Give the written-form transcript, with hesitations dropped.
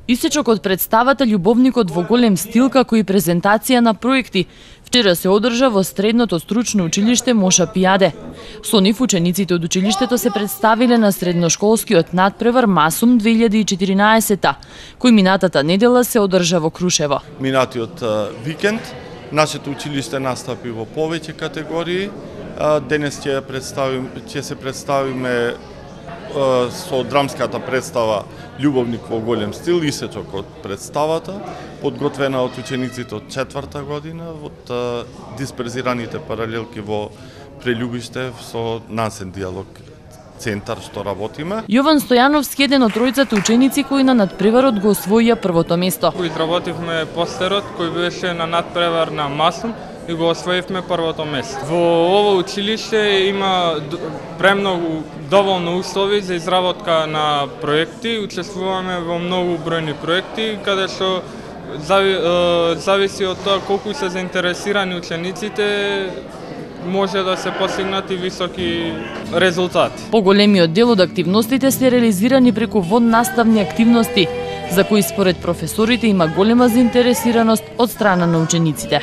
Исечок од представата Љубовникот во голем стил како и презентација на проекти вчера се одржа во Средното стручно училиште Моша Пијаде. Со нив учениците од училиштето се представиле на средношколскиот надпревар Масум 2014, кој минатата недела се одржа во Крушево. Минатиот викенд нашето училиште настапи во повеќе категории. Денес ќе се представиме со драмската представа Љубовник во голем стил, исечок од представата, подготвена од учениците од 4-та година, од дисперзираните паралелки во Прелюбиште со насен диалог центар што работиме. Јован Стојановски, еден од тројцата ученици кои на надпреварот го освоија првото место. Изработивме постерот кој беше на надпревар на Масум и го освоивме првото место. Во ово училиште има премногу доволно услови за изработка на проекти. Учествуваме во многу бројни проекти, каде што зависи од тоа колку се заинтересирани учениците, може да се постигнат и високи резултати. Поголемиот дел од активностите се реализирани преку воннаставни активности, за кои според професорите има голема заинтересираност од страна на учениците.